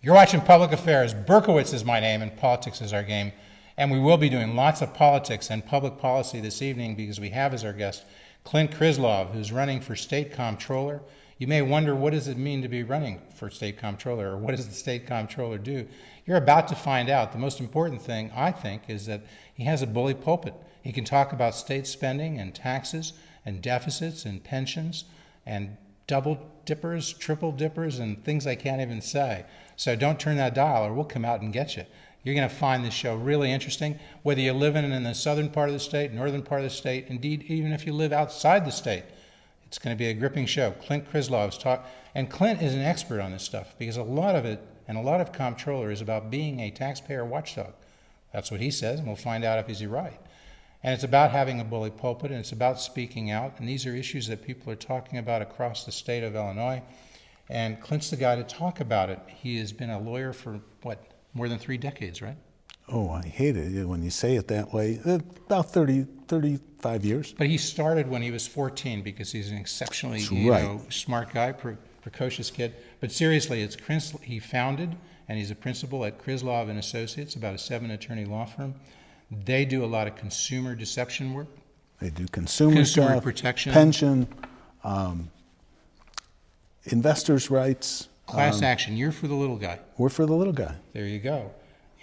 You're watching Public Affairs. Berkowitz is my name and politics is our game. And we will be doing lots of politics and public policy this evening because we have as our guest Clint Krislov, who's running for State Comptroller. You may wonder, what does it mean to be running for State Comptroller, or what does the State Comptroller do? You're about to find out. The most important thing, I think, is that he has a bully pulpit. He can talk about state spending and taxes and deficits and pensions and double dippers, triple dippers, and things I can't even say. So don't turn that dial or we'll come out and get you. You're going to find this show really interesting, whether you're living in the southern part of the state, northern part of the state, indeed, even if you live outside the state. It's going to be a gripping show. Clint Krislov's talk, and Clint is an expert on this stuff because a lot of it, and a lot of Comptroller, is about being a taxpayer watchdog. That's what he says, and we'll find out if he's right. And it's about having a bully pulpit, and it's about speaking out, and these are issues that people are talking about across the state of Illinois. And Clint's the guy to talk about it. He has been a lawyer for, what, more than 3 decades, right? Oh, I hate it when you say it that way. About 35 years. But he started when he was 14 because he's an exceptionally smart guy, precocious kid. But seriously, it's he founded, and he's a principal at Krislov and Associates, about a 7-attorney law firm. They do a lot of consumer deception work. They do consumer stuff, protection, pension, investors' rights. Class action. You're for the little guy. We're for the little guy. There you go.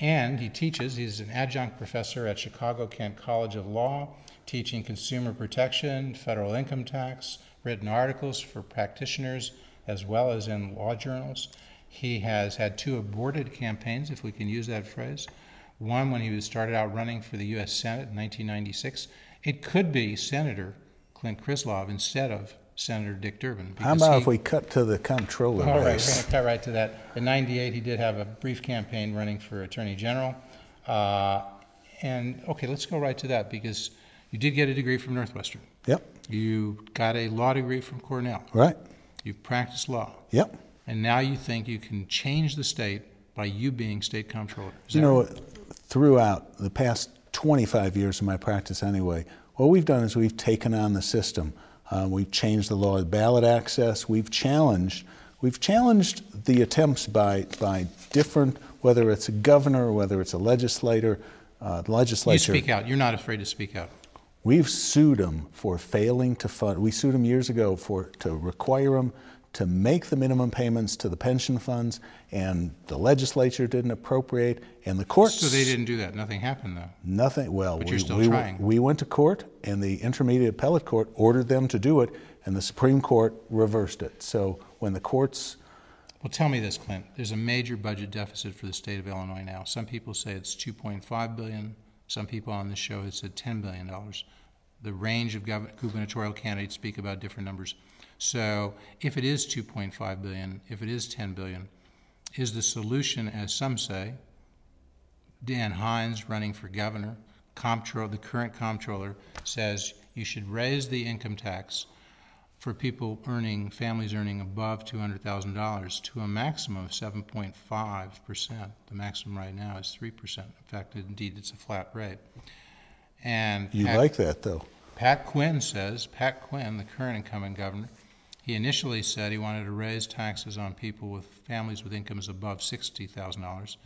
And he teaches. He's an adjunct professor at Chicago-Kent College of Law, teaching consumer protection, federal income tax, written articles for practitioners, as well as in law journals. He has had 2 aborted campaigns, if we can use that phrase. One when he started out running for the U.S. Senate in 1996. It could be Senator Clint Krislov instead of Senator Dick Durbin. How about if we cut to the Comptroller All right, we're going race? to cut right to that. In '98, he did have a brief campaign running for Attorney General. And, okay, let's go right to that because you did get a degree from Northwestern. Yep. You got a law degree from Cornell. Right. You've practiced law. Yep. And now you think you can change the state by you being State Comptroller. You know, throughout the past 25 years of my practice anyway, what we've done is we've taken on the system. We've changed the law of ballot access. We've challenged the attempts by different, whether it's a governor or whether it's a legislature. You speak out. You're not afraid to speak out. We've sued them for failing to fund. We sued them years ago to require them to make the minimum payments to the pension funds, and the legislature didn't appropriate, and the courts... So they didn't do that. Nothing happened, though. Nothing. Well, but you're still trying. We went to court, and the Intermediate Appellate Court ordered them to do it, and the Supreme Court reversed it. So when the courts... Well, tell me this, Clint. There's a major budget deficit for the state of Illinois now. Some people say it's $2.5 billion. Some people on this show have said $10 billion. The range of gubernatorial candidates speak about different numbers. So if it is $2.5 billion, if it is $10 billion, is the solution, as some say, Dan Hines running for governor, the current comptroller, says you should raise the income tax for people families earning above $200,000 to a maximum of 7.5%. The maximum right now is 3%. In fact, indeed, it's a flat rate. And you like that, though. Pat Quinn, the current incumbent governor, he initially said he wanted to raise taxes on people with families with incomes above $60,000.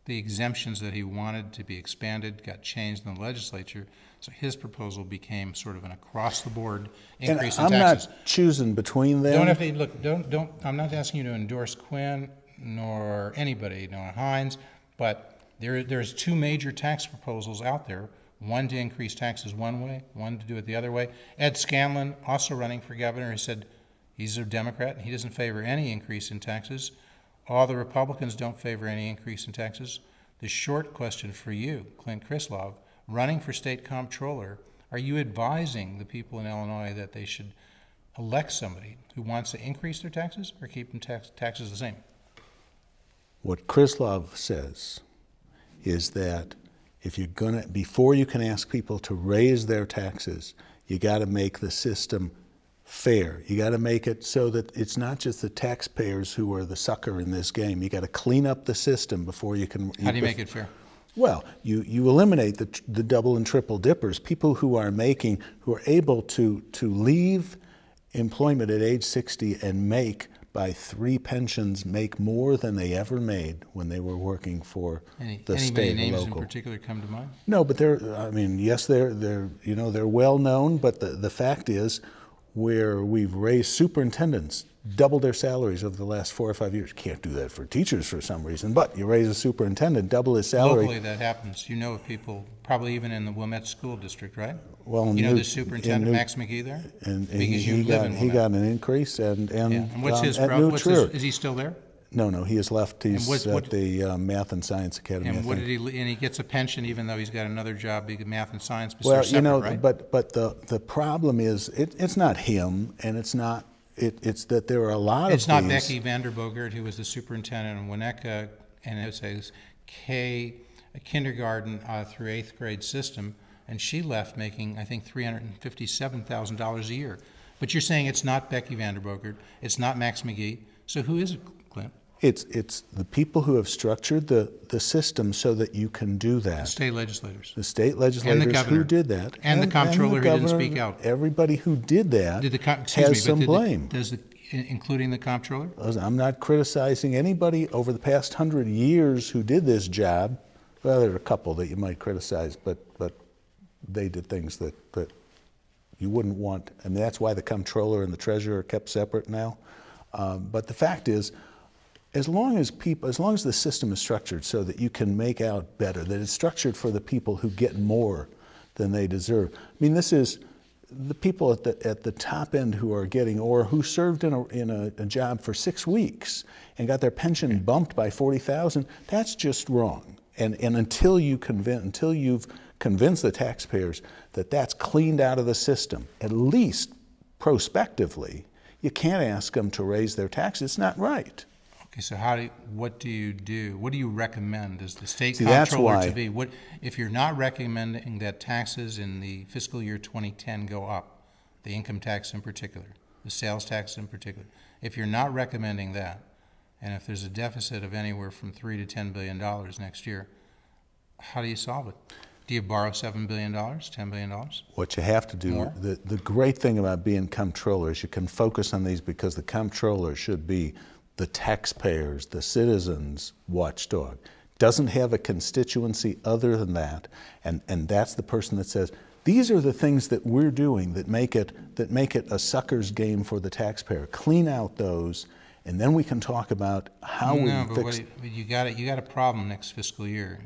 The exemptions that he wanted to be expanded got changed in the legislature, so his proposal became sort of an across-the-board increase in taxes. I'm not choosing between them. I'm not asking you to endorse Quinn nor anybody, nor Hines, but there's 2 major tax proposals out there. One to increase taxes one way, one to do it the other way. Ed Scanlon, also running for governor, he said he's a Democrat and he doesn't favor any increase in taxes. All the Republicans don't favor any increase in taxes. The short question for you, Clint Krislov, running for State Comptroller, are you advising the people in Illinois that they should elect somebody who wants to increase their taxes or keep them taxes the same? What Krislov says is that if you're before you can ask people to raise their taxes, You got to make the system fair. You got to make it so that it's not just the taxpayers who are the sucker in this game. You got to clean up the system before you can. How do you make it fair? Well, you eliminate the double and triple dippers. People who are able to leave employment at age 60 and by 3 pensions, make more than they ever made when they were working for the state and names local. in particular come to mind? No, but yes, they're well known. But the fact is, where we've raised superintendents, doubled their salaries over the last 4 or 5 years. Can't do that for teachers for some reason, but you raise a superintendent, double his salary. Locally, that happens. You know of people, probably even in the Wilmette School District, right? Well, you know the superintendent, Max McGee, there? And he got an increase, and what's his at is he still there? No, he has left. He's at the Math and Science Academy. And what did he? And he gets a pension even though he's got another job, being Math and Science. Well, separate, right? but the problem is it's not him, and it's not. It's that there are a lot of It's not these. Becky Vanderbogert, who was the superintendent in Winnetka, and it was a kindergarten through 8th grade system, and she left making, I think, $357,000 a year. But you're saying it's not Becky Vanderbogert, it's not Max McGee, so who is it, Clint? It's the people who have structured the system so that you can do that. The state legislators. The state legislators and the governor. who did that. And the comptroller who didn't speak out. Everybody who did that has some blame. Including the comptroller? I'm not criticizing anybody over the past 100 years who did this job. Well, there are a couple that you might criticize, but they did things that you wouldn't want. And that's why the comptroller and the treasurer are kept separate now. But the fact is, as long as the system is structured so that you can make out better, that it's structured for the people who get more than they deserve. I mean, this is the people at the top end who are getting, or who served in a job for 6 weeks and got their pension bumped by $40,000. That's just wrong. And until you've convinced the taxpayers that that's cleaned out of the system, at least prospectively, you can't ask them to raise their taxes. It's not right. Okay, so what do you do? What do you recommend as the state comptroller to be? If you're not recommending that taxes in the fiscal year 2010 go up, the income tax in particular, the sales tax in particular, if you're not recommending that, and if there's a deficit of anywhere from $3 to $10 billion next year, how do you solve it? Do you borrow $7 billion, $10 billion? What you have to do, the great thing about being comptroller is you can focus on these, because the comptroller should be the taxpayers, the citizens' watchdog. Doesn't have a constituency other than that, and that's the person that says, these are the things that we're doing that make it a sucker's game for the taxpayer. Clean out those, and then we can talk about how we fix. But you got a problem next fiscal year.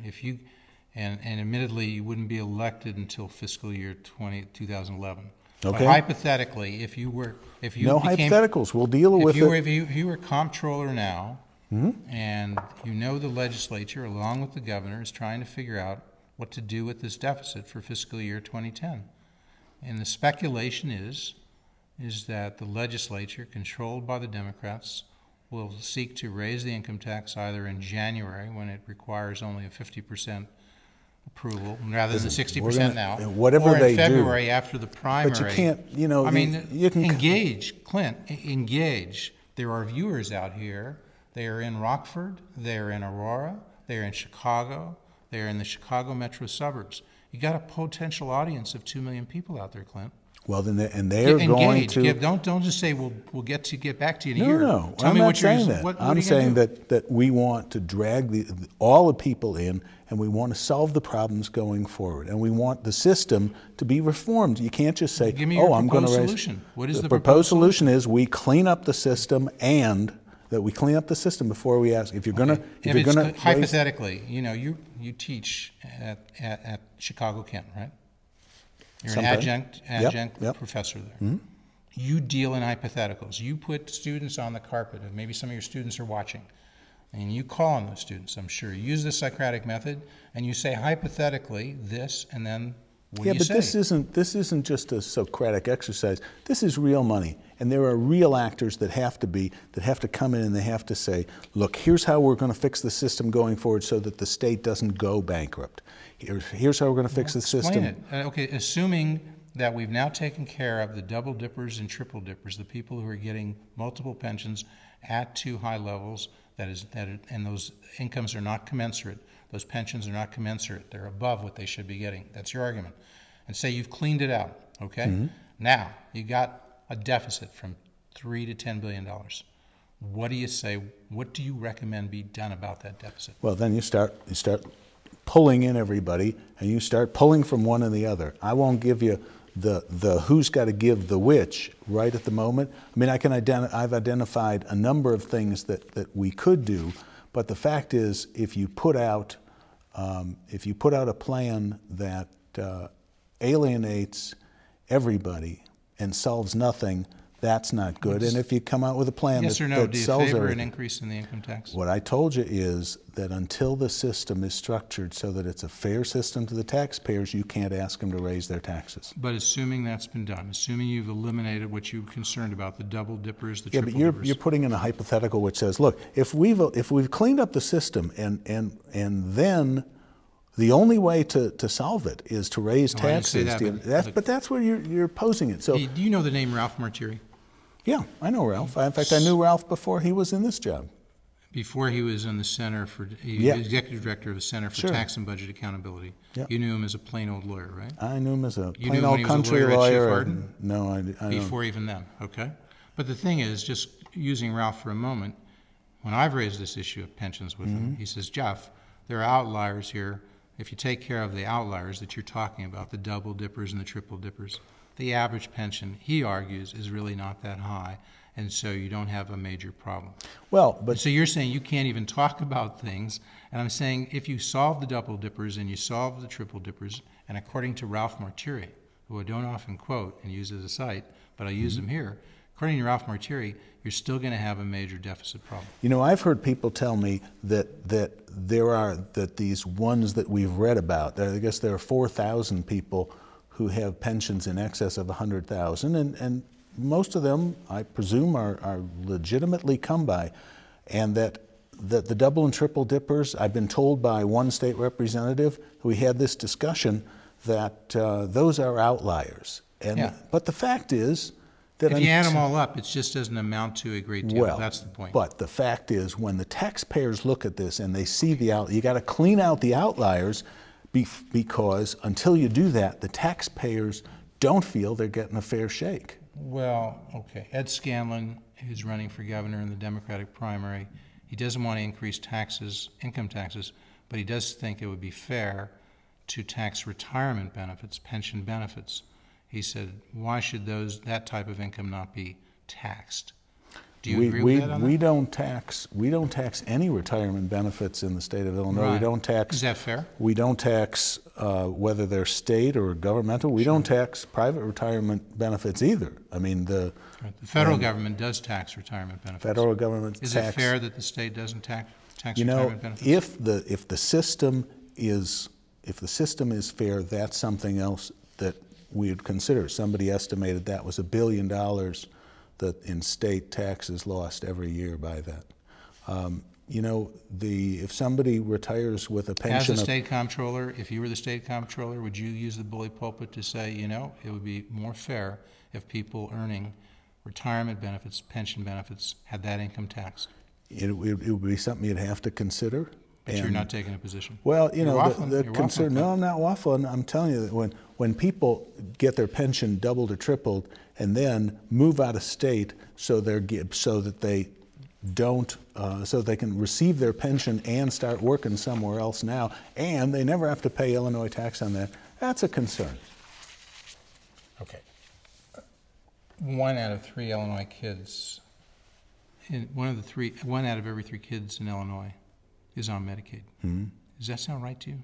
And admittedly, you wouldn't be elected until fiscal year 2011. Okay. But hypothetically, if you hypotheticals, we'll deal with it. If you were comptroller now, and you know the legislature, along with the governor, is trying to figure out what to do with this deficit for fiscal year 2010, and the speculation is that the legislature, controlled by the Democrats, will seek to raise the income tax either in January, when it requires only a 50% approval rather than 60% now, whatever or in they February do. After the primary. But you can't, I mean, you can engage, Clint, engage. There are viewers out here. They are in Rockford, they are in Aurora, they are in Chicago, they are in the Chicago metro suburbs. You got a potential audience of 2 million people out there, Clint. Well, then they're going to don't just say we'll get back to you in a year. No, Tell I'm me not what saying that. I'm saying that we want to drag all the people in, and we want to solve the problems going forward, and we want the system to be reformed. You can't just say, Give me your I'm going to raise. Solution. What is the proposed solution? Is we clean up the system, and that we clean up the system before we ask. If you're going to hypothetically, you teach at Chicago Kent, right? You're an adjunct professor there. You deal in hypotheticals. You put students on the carpet, and maybe some of your students are watching, and you call on those students, I'm sure. You use the Socratic method, and you say hypothetically this, and then what do you say? Yeah, but this isn't just a Socratic exercise. This is real money, and there are real actors that have to come in, and they have to say, look, here's how we're going to fix the system going forward so that the state doesn't go bankrupt. Here's how we're going to fix the system. Explain it. Okay, assuming that we've now taken care of the double dippers and triple dippers, the people who are getting multiple pensions at too high levels, and those incomes are not commensurate. Those pensions are not commensurate. They're above what they should be getting. That's your argument. And say you've cleaned it out, okay? Now, you got a deficit from $3 to $10 billion. What do you say? What do you recommend be done about that deficit? Well, then you start pulling in everybody, and you start pulling from one and the other. I won't give you the who's got to give the which right at the moment. I mean, I've identified a number of things that we could do, but the fact is, if you put out a plan that alienates everybody and solves nothing, that's not good. And if you come out with a plan yes that, or no, that do you sells favor everything, an increase in the income tax? what I told you is that until the system is structured so that it's a fair system to the taxpayers, you can't ask them to raise their taxes. But assuming that's been done, assuming you've eliminated what you were concerned about, the double dippers, the Yeah, triple but dippers. you're putting in a hypothetical which says, look, if we've cleaned up the system and then the only way to solve it is to raise No, I didn't say taxes. that, But that's where you're posing it. So Hey, do you know the name Ralph Martiri? yeah, I know Ralph. In fact, I knew Ralph before he was in this job. Before he was in the Center for, he Yeah. was executive director of the Center for Sure. Tax and Budget Accountability. Yeah. You knew him as a plain old lawyer, right? I knew him as a You plain knew him when old he was a country lawyer at Schiff lawyer. Arden? No, I don't. Before even then, okay? But the thing is, just using Ralph for a moment, when I've raised this issue of pensions with him, he says, Jeff, there are outliers here. If you take care of the outliers that you're talking about, the double dippers and the triple dippers, the average pension, he argues, is really not that high, and so you don't have a major problem. Well, but So you're saying you can't even talk about things, and I'm saying if you solve the double dippers and you solve the triple dippers, and according to Ralph Martiri, who I don't often quote and use as a cite, but I use him here, according to Ralph Martiri, you're still going to have a major deficit problem. you know, I've heard people tell me that these ones that we've read about, I guess there are 4,000 people who have pensions in excess of 100,000, and most of them, I presume, are legitimately come by, and that the double and triple dippers, I've been told by one state representative, we had this discussion, that those are outliers. And Yeah. But the fact is that If you add them all up, it just doesn't amount to a great deal. well, That's the point. But the fact is, when the taxpayers look at this and they see you got to clean out the outliers, because until you do that, the taxpayers don't feel they're getting a fair shake. Well, okay. Ed Scanlon, who's running for governor in the Democratic primary, he doesn't want to increase taxes, income taxes, but he does think it would be fair to tax retirement benefits, pension benefits. He said, why should that type of income not be taxed? Do you agree with that on we that? don't tax any retirement benefits in the state of Illinois. Right. We don't tax. Is that fair? We don't tax whether they're state or governmental. We don't tax private retirement benefits either. I mean, the federal government does tax retirement benefits. federal government Is tax. it fair that the state doesn't tax You know, retirement benefits? if the system is fair, that's something else that we would consider. Somebody estimated that was $1 billion that in state taxes lost every year by that. You know, if somebody retires with a pension As a state comptroller, if you were the state comptroller, would you use the bully pulpit to say, you know, it would be more fair if people earning retirement benefits, pension benefits, had that income taxed? it would be something you'd have to consider. But you're not taking a position. Well, you You're know, waffling. the You're concern. waffling. No, I'm not waffling. I'm telling you that when people get their pension doubled or tripled and then move out of state so that they don't, so they can receive their pension and start working somewhere else now, and they never have to pay Illinois tax on that. That's a concern. Okay. 1 out of 3 Illinois kids, one out of every 3 kids in Illinois is on Medicaid. Mm-hmm. Does that sound right to you?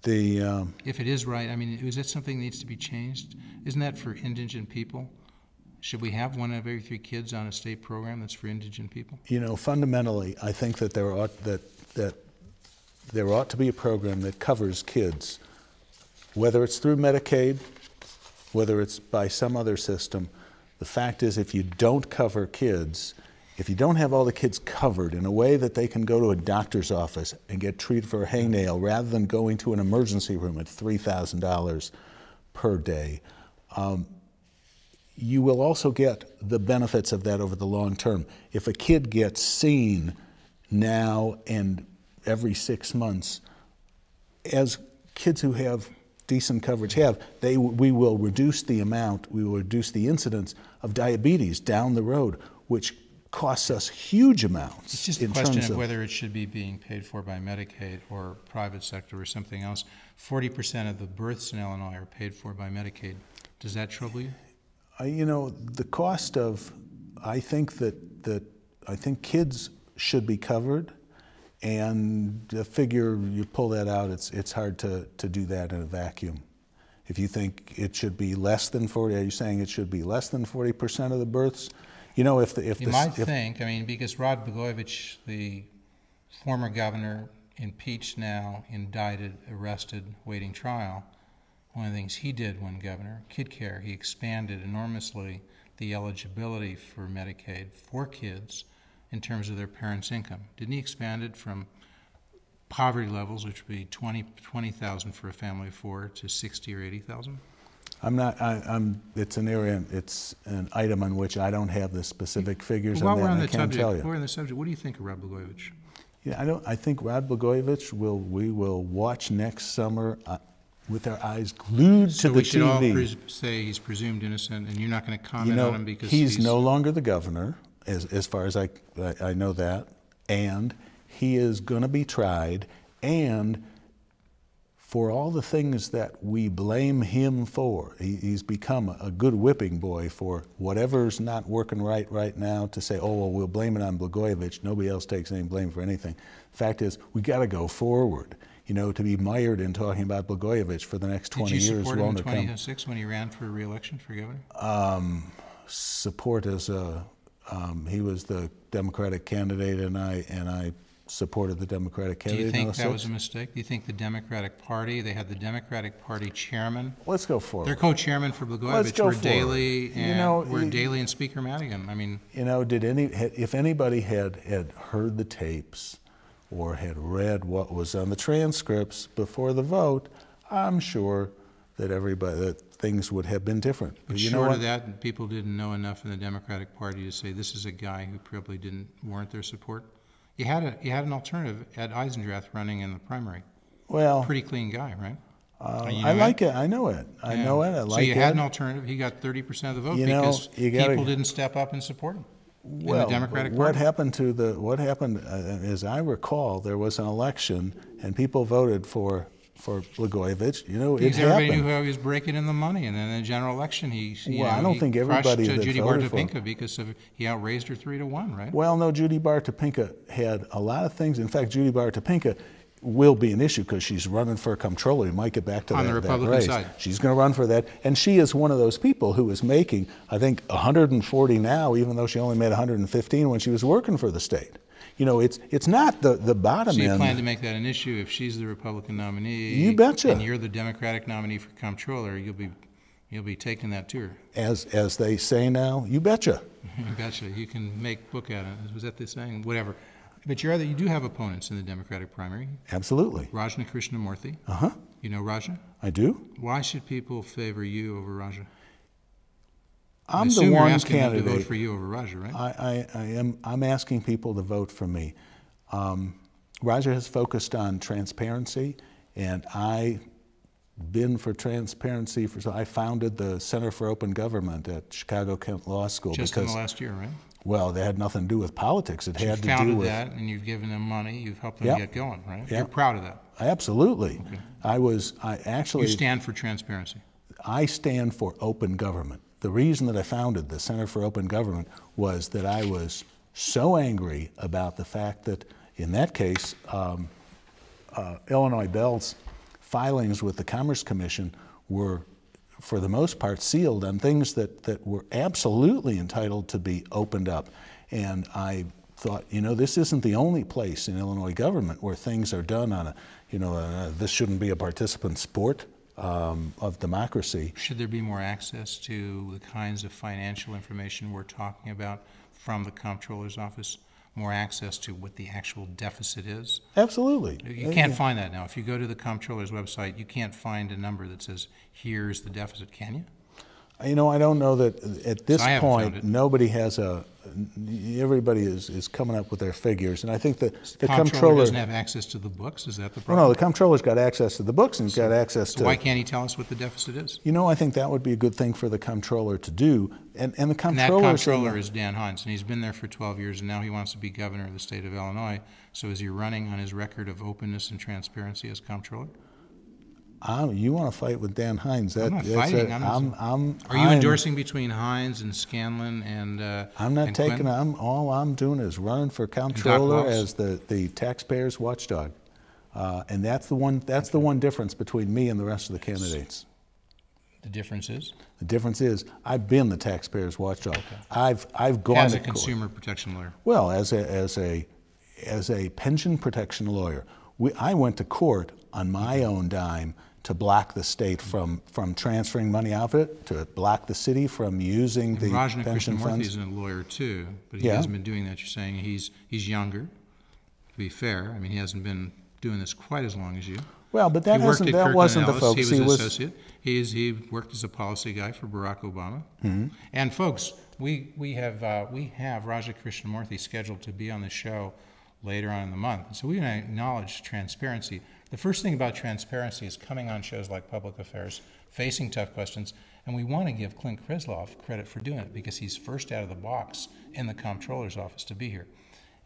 The If it is right, I mean, is that something that needs to be changed? Isn't that for indigent people? Should we have 1 out of every 3 kids on a state program that's for indigent people? you know, fundamentally, I think that there ought to be a program that covers kids, whether it's through Medicaid, whether it's by some other system. The fact is, if you don't cover kids, if you don't have all the kids covered in a way that they can go to a doctor's office and get treated for a hangnail rather than going to an emergency room at $3,000 per day, you will also get the benefits of that over the long term. If a kid gets seen now and every 6 months, as kids who have decent coverage have, we will reduce the incidence of diabetes down the road, which costs us huge amounts. It's just a question of whether it should be being paid for by Medicaid or private sector or something else. 40% of the births in Illinois are paid for by Medicaid. Does that trouble you? You know, the cost of, I think kids should be covered, and the figure, you pull that out, it's hard to do that in a vacuum. If you think it should be less than 40, are you saying it should be less than 40% of the births? You know, I mean, because Rod Blagojevich, the former governor, impeached now, indicted, arrested, waiting trial, one of the things he did when governor, kid care, he expanded enormously the eligibility for Medicaid for kids in terms of their parents' income. Didn't he expand it from poverty levels, which would be $20,000 for a family of four, to $60,000 or $80,000? It's an item on which I don't have the specific figures on that, and I can't tell you. While we're on the subject, what do you think of Rod Blagojevich? Yeah, I think Rod Blagojevich we will watch next summer with our eyes glued to the TV. So we should all say he's presumed innocent, and you're not going to comment on him because he's no longer the governor, as far as I know that, and he is going to be tried, and for all the things that we blame him for, he's become a good whipping boy for whatever's not working right now, to say, oh, well, we'll blame it on Blagojevich. Nobody else takes any blame for anything. The fact is, we got to go forward. You know, to be mired in talking about Blagojevich for the next 20 years. Did you support him in 2006 when he ran for re-election for governor? Support as he was the Democratic candidate, and I supported the Democratic candidate. Do you think that was a mistake? Do you think the Democratic Party, they had the Democratic Party chairman? Let's go forward. Their co-chairman for Blagojevich were Daley and Speaker Madigan. I mean, you know, if anybody had heard the tapes or had read what was on the transcripts before the vote, I'm sure that things would have been different. But short of that, people didn't know enough in the Democratic Party to say this is a guy who probably didn't warrant their support. You had an alternative, Ed Eisendrath, running in the primary. Well, pretty clean guy, right? I like it. I know it. I know it. I like it. So you had an alternative. He got 30% of the vote because people didn't step up and support him. Well, in the Democratic Party. What happened, as I recall, there was an election and people voted for Blagojevich. You know, because everybody knew how he was breaking in the money, and then in the general election, I don't think everybody crushed Judy voted for Bartopinka because he outraised her 3-1, right? Well, no, Judy Bartopinka had a lot of things. In fact, Judy Bartopinka will be an issue because she's running for a comptroller. We might get back to that. On the Republican race. side. She's going to run for that, and she is one of those people who is making, I think, 140 now, even though she only made 115 when she was working for the state. You know, it's not the bottom end. So you plan to make that an issue if she's the Republican nominee? You betcha. And you're the Democratic nominee for comptroller, you'll be taking that to her. As they say now, you betcha. You betcha. You can make book at it. Was that the saying? Whatever. But you do have opponents in the Democratic primary. Absolutely. Rajna Krishnamurthy. Uh-huh. You know Rajna? I do. Why should people favor you over Rajna? I'm the one you're asking candidate. them to vote for you over Raja, right? I'm asking people to vote for me. Raja has focused on transparency, and I've been for transparency. So I founded the Center for Open Government at Chicago Kent Law School. Just in the last year, right? Well, that had nothing to do with politics. It had to do with... You've founded that, and you've given them money. You've helped them get going, right? Yep. You're proud of that. Absolutely. Okay. You stand for transparency. I stand for open government. The reason that I founded the Center for Open Government was that I was so angry about the fact that, in that case, Illinois Bell's filings with the Commerce Commission were, for the most part, sealed on things that were absolutely entitled to be opened up. And I thought, you know, this isn't the only place in Illinois government where things are done on this shouldn't be a participant sport of democracy. Should there be more access to the kinds of financial information we're talking about from the Comptroller's office? More access to what the actual deficit is? Absolutely. You can't find that now. If you go to the Comptroller's website, you can't find a number that says, here's the deficit, can you? You know, I don't know that at this point nobody has everybody is coming up with their figures, and I think that the comptroller doesn't have access to the books. Is that the problem? Well, no, the comptroller's got access to the books and he's got access to. Why can't he tell us what the deficit is? You know, I think that would be a good thing for the comptroller to do, and the comptroller. And that comptroller is Dan Hines, and he's been there for 12 years, and now he wants to be governor of the state of Illinois. So is he running on his record of openness and transparency as comptroller? You want to fight with Dan Hines? I'm not fighting. Are you endorsing between Hines and Scanlon and? I'm not taking. All I'm doing is running for comptroller as the taxpayers' watchdog, and that's the one difference between me and the rest of the candidates. The difference is? The difference is I've been the taxpayers' watchdog. Okay. I've gone as to a consumer protection lawyer. Well, as a pension protection lawyer, I went to court on my own dime to block the state from transferring money out of it, to block the city from using the pension funds. Krishnamurthy is a lawyer too, but he hasn't been doing that. You're saying he's younger. To be fair, I mean he hasn't been doing this quite as long as you. Well, but that wasn't the focus. He was an associate. He worked as a policy guy for Barack Obama. Mm-hmm. And folks, we have Raja Krishnamurthy scheduled to be on the show later on in the month. So we want to acknowledge transparency. The first thing about transparency is coming on shows like Public Affairs, facing tough questions, and we want to give Clint Krislov credit for doing it because he's first out of the box in the comptroller's office to be here.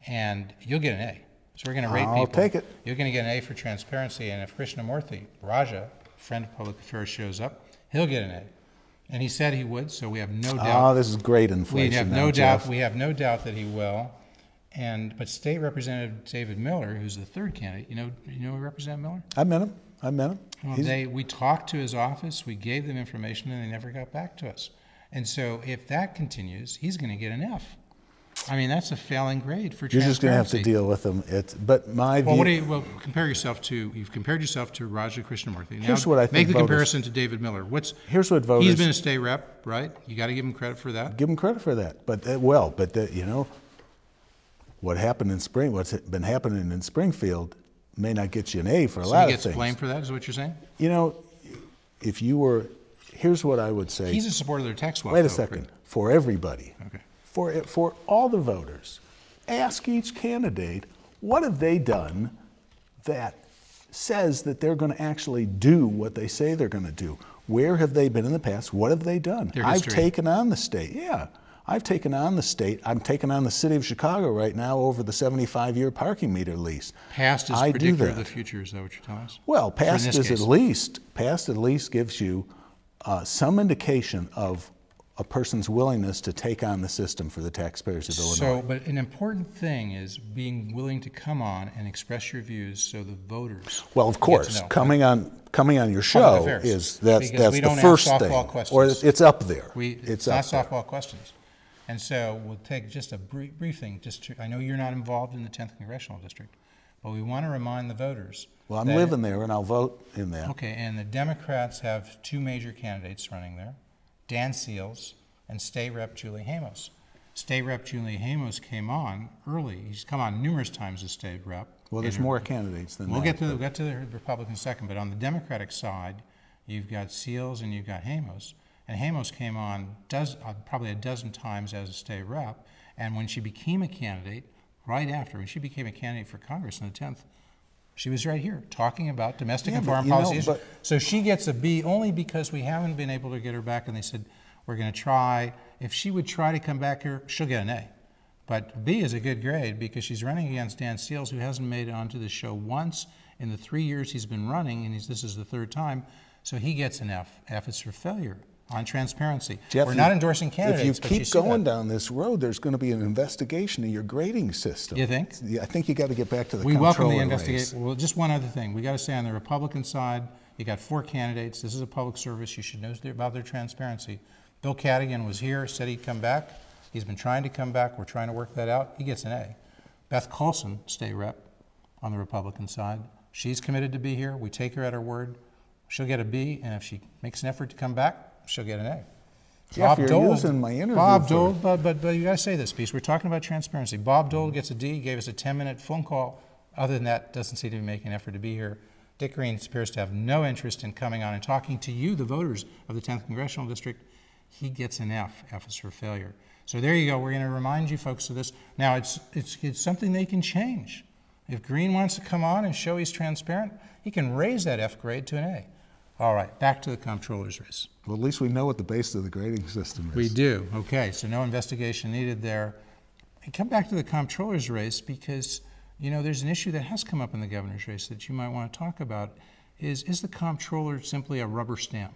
And you'll get an A. So we're going to rate people. I'll take it. You're going to get an A for transparency, and if Krishnamurthy, Raja, friend of Public Affairs, shows up, he'll get an A. And he said he would, so we have no doubt. Oh, this is great inflation. We have no doubt that he will. But State Representative David Miller, who's the third candidate, you know Representative Miller? I met him. Well, we talked to his office, we gave them information, and they never got back to us. And so if that continues, he's going to get an F. I mean, that's a failing grade for transparency. You're just going to have to deal with him. But my view. Compare yourself to. You've compared yourself to Raja Krishnamurthy. Now, here's what I think. Make the comparison to David Miller. Here's what voters. He's been a state rep, right? You got to give him credit for that. Give him credit for that. But you know, what happened in spring? What's been happening in Springfield may not get you an A for a lot of things. So he gets blamed for that. Is what you're saying? You know, if you were, here's what I would say. He's a supporter of their tax swap. Wait a second. For everybody. Okay. For all the voters, ask each candidate, what have they done that says that they're going to actually do what they say they're going to do? Where have they been in the past? What have they done? I've taken on the state. Yeah. I've taken on the state. I'm taking on the city of Chicago right now over the 75-year parking meter lease. Past is predictor of the future, is that what you're telling us? Well, past at least gives you some indication of a person's willingness to take on the system for the taxpayers of Illinois. But an important thing is being willing to come on and express your views so the voters. Well, of course, coming on your show that's the first thing, or it's up there. It's not softball questions. And so we'll take just a brief thing. I know you're not involved in the 10th Congressional District, but we want to remind the voters. Well, I'm living there, and I'll vote in there. Okay, and the Democrats have two major candidates running there, Dan Seals and State Rep Julie Hamos. State Rep Julie Hamos came on early. He's come on numerous times as State Rep. Well, there's more candidates than that. We'll get to the Republican second, but on the Democratic side, you've got Seals and you've got Hamos. And Hamos came on probably a dozen times as a state rep, and when she became a candidate, right after, when she became a candidate for Congress in the 10th, she was right here talking about domestic and foreign policy issues. So she gets a B only because we haven't been able to get her back, and they said, we're going to try. If she would try to come back here, she'll get an A. But B is a good grade because she's running against Dan Seals, who hasn't made it onto the show once in the 3 years he's been running, and this is the third time, so he gets an F. F is for failure. On transparency. Jeff, we're not endorsing candidates. If you keep going down this road, there's going to be an investigation of your grading system. You think? Yeah, I think you got to get back to the comptroller. We welcome the investigation. Well, just one other thing. We got to say on the Republican side, you got 4 candidates. This is a public service. You should know about their transparency. Bill Cadigan was here, said he'd come back. He's been trying to come back. We're trying to work that out. He gets an A. Beth Colson, state rep on the Republican side. She's committed to be here. We take her at her word. She'll get a B, and if she makes an effort to come back, she'll get an A. Jeff, you're using my interview. Bob Dole, but you got to say this piece. We're talking about transparency. Bob Dole gets a D, gave us a 10-minute phone call. Other than that, doesn't seem to be making an effort to be here. Dick Green appears to have no interest in coming on and talking to you, the voters of the 10th Congressional District. He gets an F. F is for failure. So there you go. We're going to remind you folks of this. Now, it's something they can change. If Green wants to come on and show he's transparent, he can raise that F grade to an A. All right, back to the comptroller's race. Well, at least we know what the basis of the grading system is. We do. Okay, so no investigation needed there. And come back to the comptroller's race because, you know, there's an issue that has come up in the governor's race that you might want to talk about. Is the comptroller simply a rubber stamp?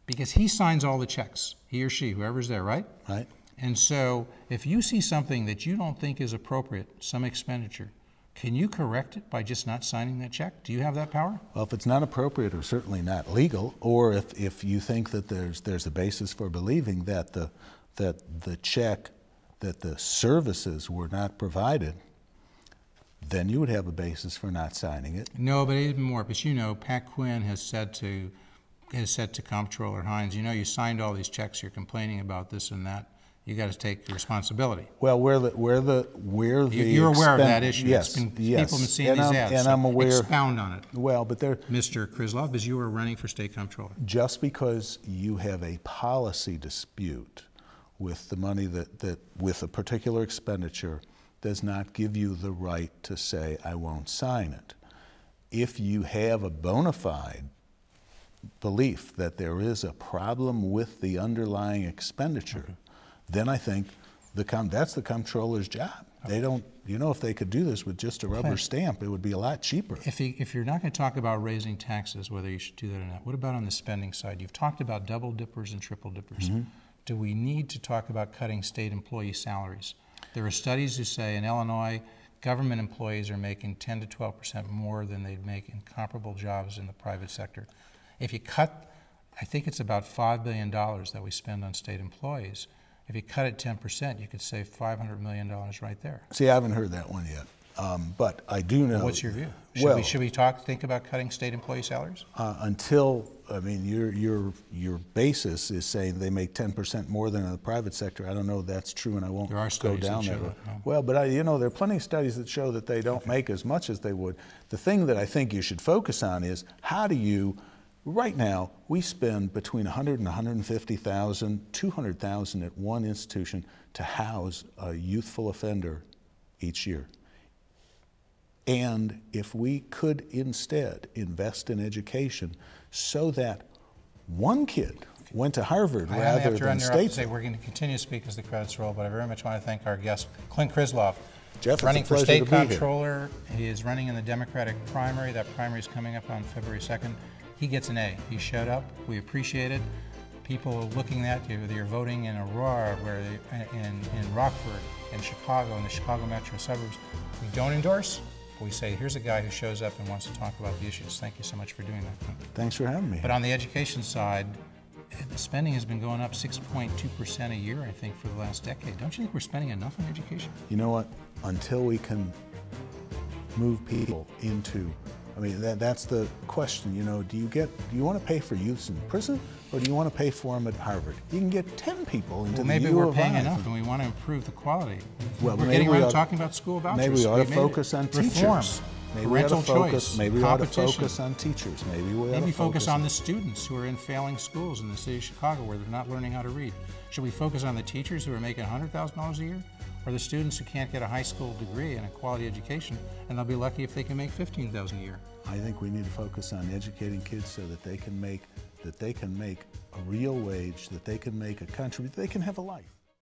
Because he signs all the checks, he or she, whoever's there, right? Right. And so if you see something that you don't think is appropriate, some expenditure, can you correct it by just not signing that check? Do you have that power? Well, if it's not appropriate or certainly not legal, or if you think that there's a basis for believing that the check, that the services were not provided, then you would have a basis for not signing it. No, but even more, because you know, Pat Quinn has said to Comptroller Hines, you know, you signed all these checks, you're complaining about this and that. You got to take responsibility. Well, you're aware of that issue. Yes, People have been yes. seeing these ads. And so I'm aware. Expound on it. Well, but Mr. Krislov, as you were running for state comptroller. Just because you have a policy dispute with the money that with a particular expenditure does not give you the right to say, I won't sign it. If you have a bona fide belief that there is a problem with the underlying expenditure, okay, then I think that's the comptroller's job. Okay. They don't, you know, if they could do this with just a rubber stamp, it would be a lot cheaper. If you're not going to talk about raising taxes, whether you should do that or not, what about on the spending side? You've talked about double dippers and triple dippers. Mm-hmm. Do we need to talk about cutting state employee salaries? There are studies who say in Illinois, government employees are making 10 to 12% more than they'd make in comparable jobs in the private sector. If you cut, I think it's about $5 billion that we spend on state employees. If you cut it 10%, you could save $500 million right there. See, I haven't heard that one yet, but I do know. What's your view? Should we think about cutting state employee salaries? I mean, your basis is saying they make 10% more than in the private sector. I don't know if that's true, and I won't go down that road. No. Well, but you know, there are plenty of studies that show that they don't make as much as they would. The thing that I think you should focus on is how do you. Right now, we spend between $100,000 and $150,000, $200,000 at one institution to house a youthful offender each year. And if we could instead invest in education so that one kid went to Harvard rather than State. We're going to continue to speak as the credits roll, but I very much want to thank our guest, Clint Krislov. Jeff, running for state comptroller. He is running in the Democratic primary. That primary is coming up on February 2nd. He gets an A. He showed up. We appreciate it. People looking at you, whether you're voting in Aurora, in Rockford, in Chicago, in the Chicago metro suburbs, we don't endorse, but we say, here's a guy who shows up and wants to talk about the issues. Thank you so much for doing that. Thanks for having me. But on the education side, the spending has been going up 6.2% a year, I think, for the last decade. Don't you think we're spending enough on education? You know what? Until we can move people into, I mean, that's the question, you know, do you want to pay for youths in prison, or do you want to pay for them at Harvard? You can get 10 people into the U of I. Maybe we're paying enough and we want to improve the quality. Well, we're getting around to talking about school vouchers. Maybe we ought to focus on teachers. Maybe parental choice, maybe we ought to focus on teachers. Maybe focus on the students who are in failing schools in the city of Chicago where they're not learning how to read. Should we focus on the teachers who are making $100,000 a year? Or the students who can't get a high school degree and a quality education, and they'll be lucky if they can make $15,000 a year? I think we need to focus on educating kids so that they can make a real wage, that they can make a contribution, they can have a life.